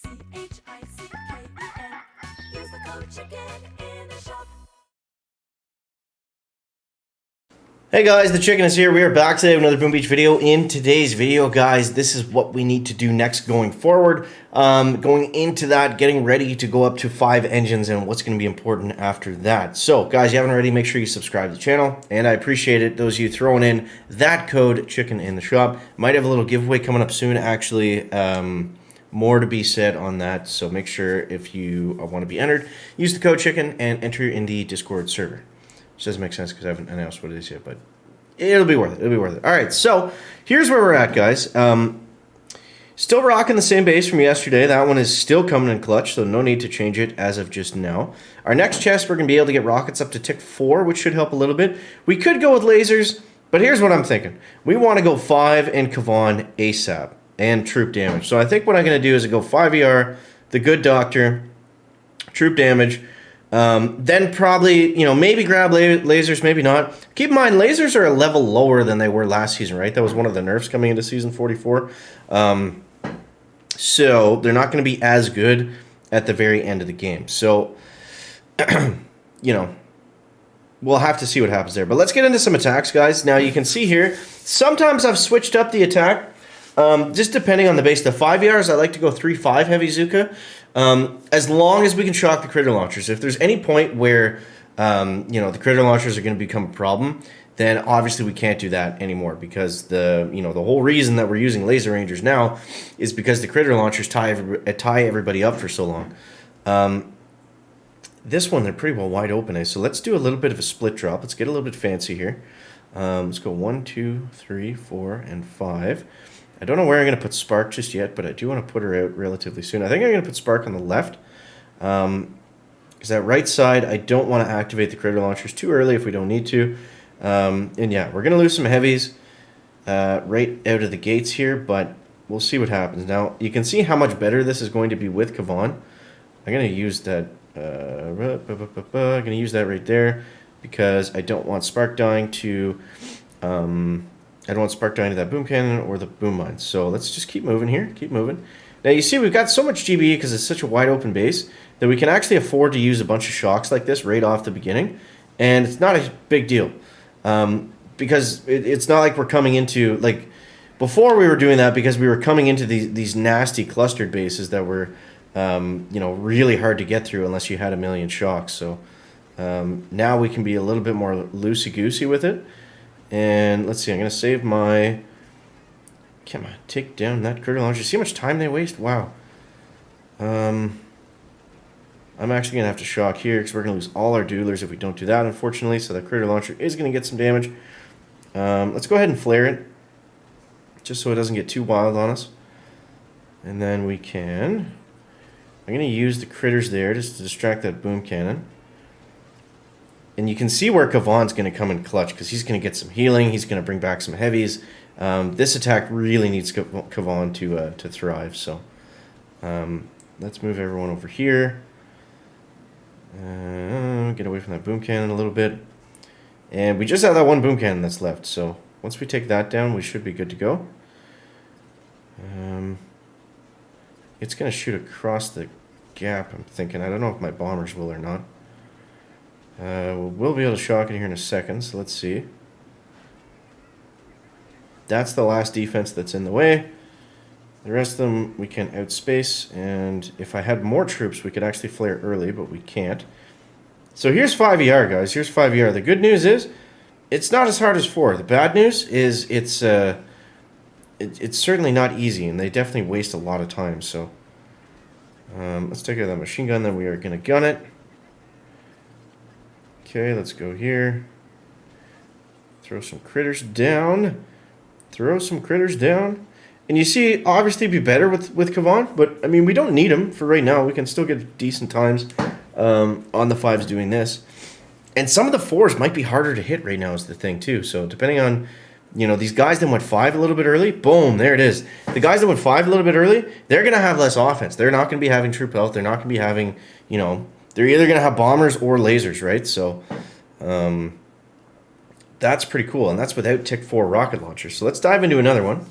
Use the code CHICKEN in the shop. Hey guys, the Chicken is here. We are back today with another Boom Beach video. In today's video, guys, this is what we need to do next going forward. Going into that, getting ready to go up to 5 engines and what's going to be important after that. So, guys, you haven't already, make sure you subscribe to the channel. And I appreciate it, those of you throwing in that code, Chicken in the shop. Might have a little giveaway coming up soon, actually. More to be said on that. So make sure if you want to be entered, use the code Chicken and enter in the Discord server. Which doesn't make sense because I haven't announced what it is yet, but it'll be worth it. It'll be worth it. All right, so here's where we're at, guys. Still rocking the same base from yesterday. That one is still coming in clutch, so no need to change it as of just now. Our next chest, we're going to be able to get rockets up to tick 4, which should help a little bit. We could go with lasers, but here's what I'm thinking. We want to go 5 and Kavan ASAP and troop damage. So I think what I'm going to do is go 5 ER, the good doctor, troop damage. Then probably, maybe grab lasers, maybe not. Keep in mind, lasers are a level lower than they were last season, right? That was one of the nerfs coming into Season 44. So they're not going to be as good at the very end of the game. So, we'll have to see what happens there. But let's get into some attacks, guys. Now, you can see here, sometimes I've switched up the attack, just depending on the base. The 5 ERs, I like to go 3-5 Heavy Zuka. As long as we can shock the critter launchers. If there's any point where, the critter launchers are going to become a problem, then obviously we can't do that anymore because the whole reason that we're using laser rangers now is because the critter launchers tie everybody up for so long. This one, they're pretty well wide open, so let's do a little bit of a split drop. Let's get a little bit fancy here. Let's go 1, 2, 3, 4, and 5. I don't know where I'm going to put Spark just yet, but I do want to put her out relatively soon. I think I'm going to put Spark on the left. Because that right side, I don't want to activate the critter launchers too early if we don't need to. And yeah, we're going to lose some heavies right out of the gates here, but we'll see what happens. Now, you can see how much better this is going to be with Kavan. I'm going to use that. I'm going to use that right there because I don't want Spark dying to... I don't want Spark dying to that boom cannon or the boom mine. So let's just keep moving here. Keep moving. Now you see we've got so much GBE because it's such a wide open base that we can actually afford to use a bunch of shocks like this right off the beginning. And it's not a big deal. Because it's not like we're coming into... Like, before we were doing that because we were coming into these nasty clustered bases that were, really hard to get through unless you had a million shocks. So now we can be a little bit more loosey-goosey with it. And let's see, I'm going to save my... Come on, take down that critter launcher. See how much time they waste? Wow. I'm actually going to have to shock here because we're going to lose all our duelers if we don't do that, unfortunately. So that critter launcher is going to get some damage. Let's go ahead and flare it, just so it doesn't get too wild on us. And then we can... I'm going to use the critters there just to distract that boom cannon. And you can see where Kavan's going to come in clutch because he's going to get some healing. He's going to bring back some heavies. This attack really needs Kavan to thrive. So let's move everyone over here. Get away from that boom cannon a little bit. And we just have that one boom cannon that's left. So once we take that down, we should be good to go. It's going to shoot across the gap, I'm thinking. I don't know if my bombers will or not. We'll be able to shock it here in a second, so let's see. That's the last defense that's in the way. The rest of them we can outspace, and if I had more troops, we could actually flare early, but we can't. So here's 5 ER, guys. Here's 5 ER. The good news is, it's not as hard as 4. The bad news is it's certainly not easy, and they definitely waste a lot of time, so... let's take out that machine gun, then we are going to gun it. Okay, let's go here. Throw some critters down. Throw some critters down. And you see, obviously be better with Kavan, but, I mean, we don't need him for right now. We can still get decent times on the 5s doing this. And some of the 4s might be harder to hit right now is the thing, too. So, depending on, these guys that went 5 a little bit early, boom, there it is. The guys that went 5 a little bit early, they're going to have less offense. They're not going to be having troop health. They're not going to be having, they're either going to have bombers or lasers, right? So that's pretty cool, and that's without Tick 4 rocket launchers. So let's dive into another one.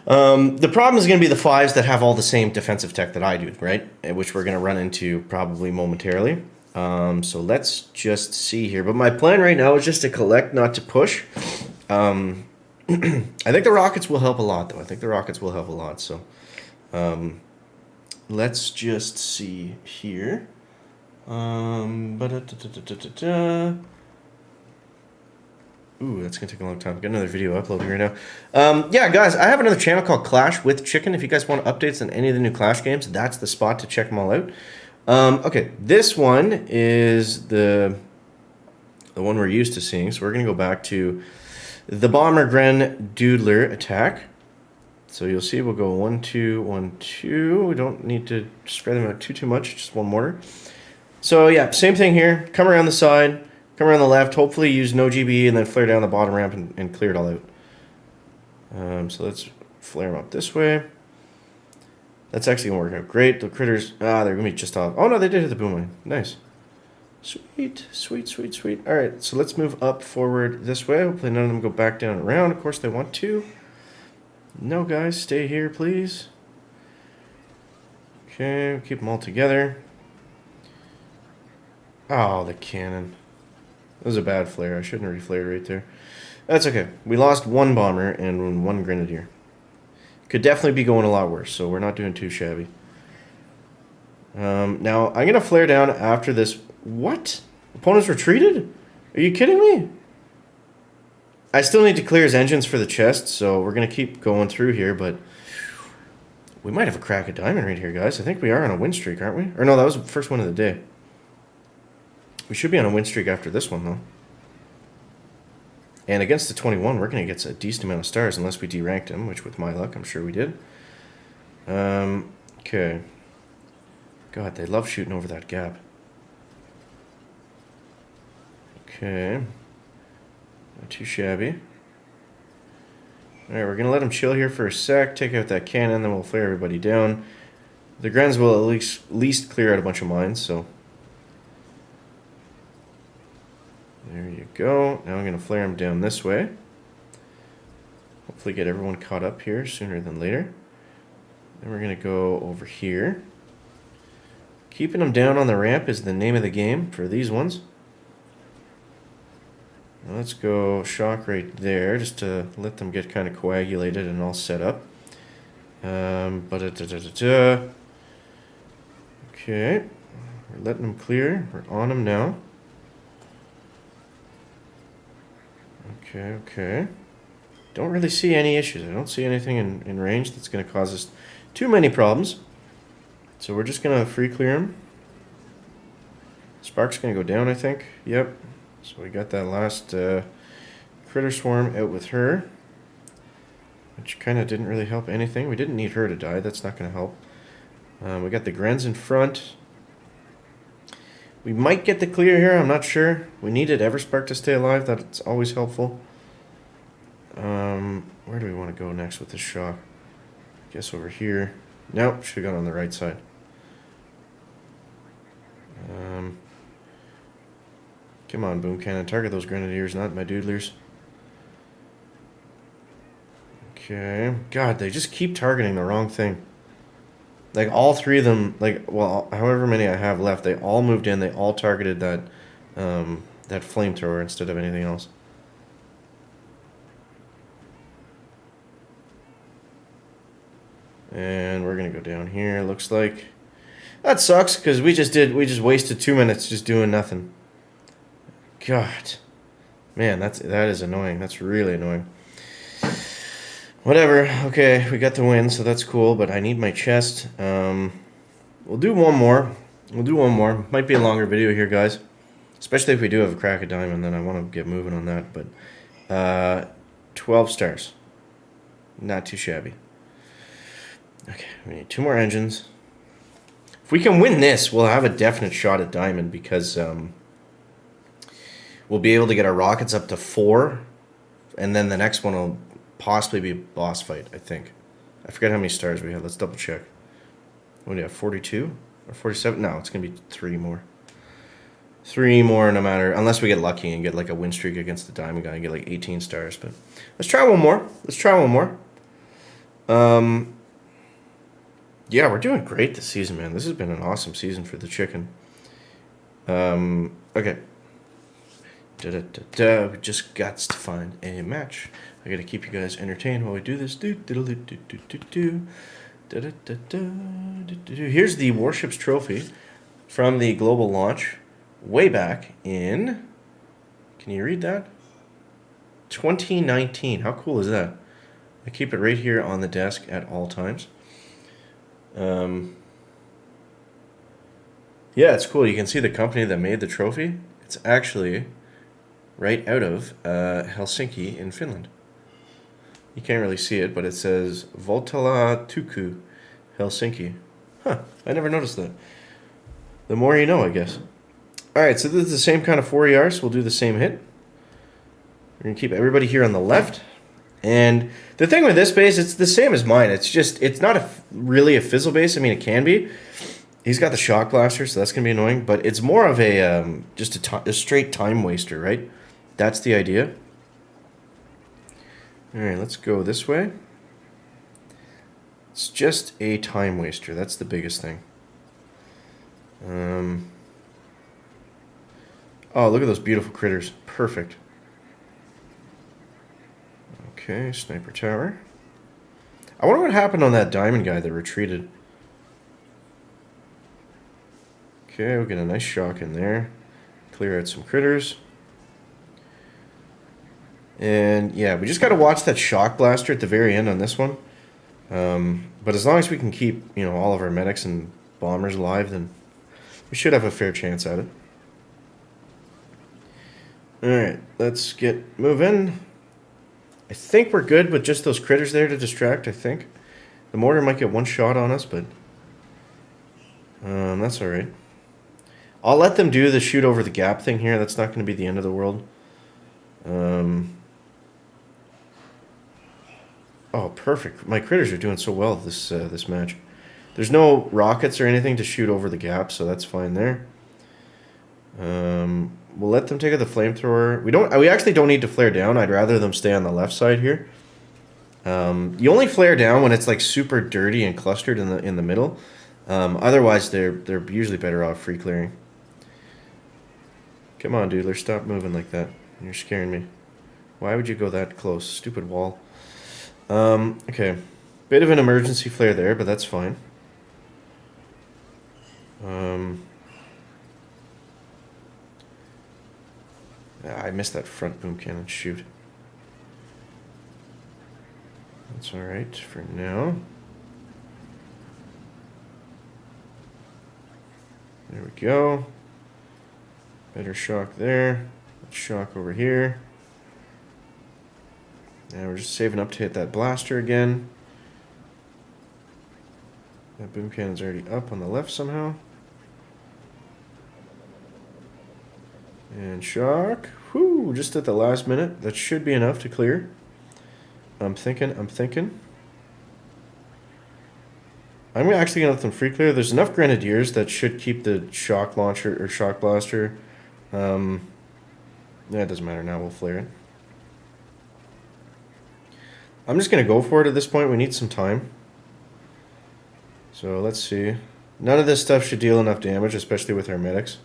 The problem is going to be the 5s that have all the same defensive tech that I do, right? Which we're going to run into probably momentarily. So let's just see here. But my plan right now is just to collect, not to push. I think the rockets will help a lot, though. I think the rockets will help a lot. So let's just see here. Ooh, that's going to take a long time. Got another video uploading right now. Yeah, guys, I have another channel called Clash with Chicken. If you guys want updates on any of the new Clash games, that's the spot to check them all out. Okay, this one is the one we're used to seeing. So we're going to go back to the Bomber Gren Doodler attack. So you'll see we'll go 1, 2, 1, 2. We don't need to spread them out too much, just one mortar. So yeah, same thing here. Come around the side, come around the left, hopefully use no GB and then flare down the bottom ramp and clear it all out. So let's flare them up this way. That's actually going to work out great. The critters, they're going to be just off. Oh no, they did hit the boom line. Nice. Sweet, sweet, sweet, sweet. Alright, so let's move up forward this way. Hopefully none of them go back down and around. Of course they want to. No, guys, stay here, please. Okay, keep them all together. Oh, the cannon. That was a bad flare. I shouldn't have reflared right there. That's okay. We lost one bomber and one grenadier. Could definitely be going a lot worse, so we're not doing too shabby. Now, I'm going to flare down after this. What? Opponents retreated? Are you kidding me? I still need to clear his engines for the chest, so we're going to keep going through here, but we might have a crack at diamond right here, guys. I think we are on a win streak, aren't we? Or no, that was the first one of the day. We should be on a win streak after this one, though. And against the 21, we're going to get a decent amount of stars, unless we deranked him, which with my luck, I'm sure we did. Okay. God, they love shooting over that gap. Okay. Not too shabby. Alright, we're going to let him chill here for a sec, take out that cannon, then we'll flare everybody down. The Grens will at least clear out a bunch of mines, so... There you go. Now I'm going to flare him down this way. Hopefully get everyone caught up here sooner than later. Then we're going to go over here. Keeping them down on the ramp is the name of the game for these ones. Now let's go shock right there just to let them get kind of coagulated and all set up. Okay. We're letting them clear. We're on them now. Okay. Don't really see any issues. I don't see anything in range that's going to cause us too many problems. So we're just going to free clear him. Spark's going to go down, I think. Yep. So we got that last critter swarm out with her. Which kind of didn't really help anything. We didn't need her to die. That's not going to help. We got the Grens in front. We might get the clear here. I'm not sure. We needed Everspark to stay alive. That's always helpful. Where do we want to go next with this shock? I guess over here. Nope, should have gone on the right side. Come on, boom cannon. Target those grenadiers, not my doodlers. Okay. God, they just keep targeting the wrong thing. Like, all three of them, like, well, however many I have left, they all moved in. They all targeted that, that flamethrower instead of anything else. And we're going to go down here, looks like. That sucks, because we just wasted 2 minutes just doing nothing. God. Man, that is annoying. That's really annoying. Whatever. Okay, we got the win, so that's cool, but I need my chest. We'll do one more. Might be a longer video here, guys. Especially if we do have a crack of diamond, then I want to get moving on that. But 12 stars. Not too shabby. Okay, we need 2 more engines. If we can win this, we'll have a definite shot at diamond because we'll be able to get our rockets up to 4, and then the next one will possibly be a boss fight, I think. I forget how many stars we have. Let's double check. What do you have, 42 or 47? No, it's going to be 3 more. 3 more no matter, unless we get lucky and get like a win streak against the diamond guy and get like 18 stars. But let's try one more. Yeah, we're doing great this season, man. This has been an awesome season for the chicken. Okay. We just got to find a match. I gotta keep you guys entertained while we do this. Here's the Warships trophy from the global launch way back in. Can you read that? 2019. How cool is that? I keep it right here on the desk at all times. Yeah, it's cool. You can see the company that made the trophy. It's actually right out of Helsinki in Finland. You can't really see it, but it says Voltala Tuku, Helsinki. Huh, I never noticed that. The more you know, I guess. Alright, so this is the same kind of 4 ER, so we'll do the same hit. We're going to keep everybody here on the left. And the thing with this base, it's the same as mine. It's just, it's not really a fizzle base. I mean, it can be. He's got the shock blaster, so that's going to be annoying. But it's more of a, just a straight time waster, right? That's the idea. Alright, let's go this way. It's just a time waster. That's the biggest thing. Oh, look at those beautiful critters. Perfect. Okay, sniper tower. I wonder what happened on that diamond guy that retreated. Okay, we'll get a nice shock in there. Clear out some critters. And yeah, we just got to watch that shock blaster at the very end on this one. But as long as we can keep, all of our medics and bombers alive, then we should have a fair chance at it. Alright, let's get moving. I think we're good with just those critters there to distract, I think. The mortar might get one shot on us, but that's alright. I'll let them do the shoot over the gap thing here. That's not going to be the end of the world. Oh, perfect. My critters are doing so well this match. There's no rockets or anything to shoot over the gap, so that's fine there. We'll let them take out the flamethrower. We actually don't need to flare down. I'd rather them stay on the left side here. You only flare down when it's like super dirty and clustered in the middle. Otherwise, they're usually better off free clearing. Come on, Doodler, stop moving like that. You're scaring me. Why would you go that close? Stupid wall. Okay. Bit of an emergency flare there, but that's fine. I missed that front boom cannon. Shoot. That's alright for now. There we go. Better shock there. Let's shock over here. Now we're just saving up to hit that blaster again. That boom cannon's already up on the left somehow. And shock. Whoo, just at the last minute. That should be enough to clear. I'm thinking. I'm actually going to let them free clear. There's enough grenadiers that should keep the shock launcher or shock blaster. Yeah, it doesn't matter now. We'll flare it. I'm just going to go for it at this point. We need some time. So let's see. None of this stuff should deal enough damage, especially with our medics.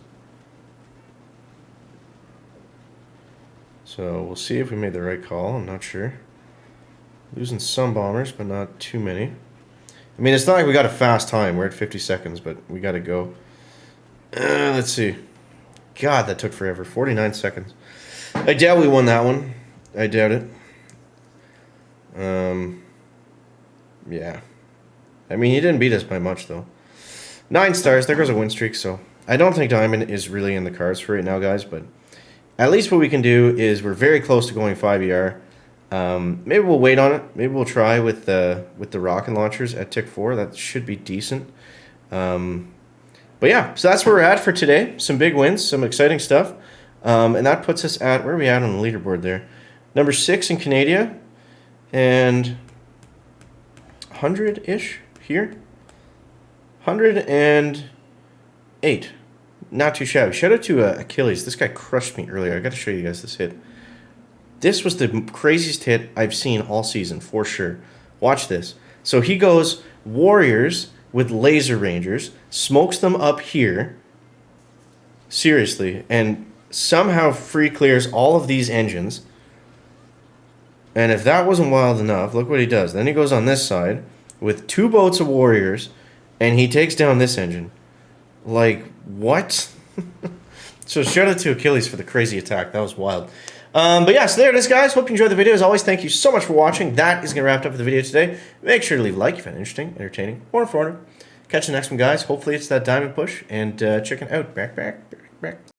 So we'll see if we made the right call. I'm not sure. Losing some bombers, but not too many. I mean, it's not like we got a fast time. We're at 50 seconds, but we got to go. Let's see. God, that took forever. 49 seconds. I doubt we won that one. I doubt it. Yeah. I mean, he didn't beat us by much, though. 9 stars. There goes a win streak, so I don't think Diamond is really in the cards for right now, guys, but at least what we can do is we're very close to going 5 ER. Maybe we'll wait on it. Maybe we'll try with the rocket launchers at Tick 4. That should be decent. But yeah, so that's where we're at for today. Some big wins, some exciting stuff. And that puts us at, where are we at on the leaderboard there? Number 6 in Canada. And 100-ish here. 108. Not too shabby. Shout out to Achilles. This guy crushed me earlier. I got to show you guys this hit. This was the craziest hit I've seen all season, for sure. Watch this. So he goes warriors with laser rangers, smokes them up here. Seriously, and somehow free clears all of these engines. And if that wasn't wild enough, look what he does. Then he goes on this side with 2 boats of warriors, and he takes down this engine. Like, what? So shout out to Achilles for the crazy attack. That was wild. But yeah, so there it is, guys. Hope you enjoyed the video. As always, thank you so much for watching. That is going to wrap up the video today. Make sure to leave a like if you found it interesting, entertaining, or informative. Catch the next one, guys. Hopefully it's that diamond push. And check it out. Back.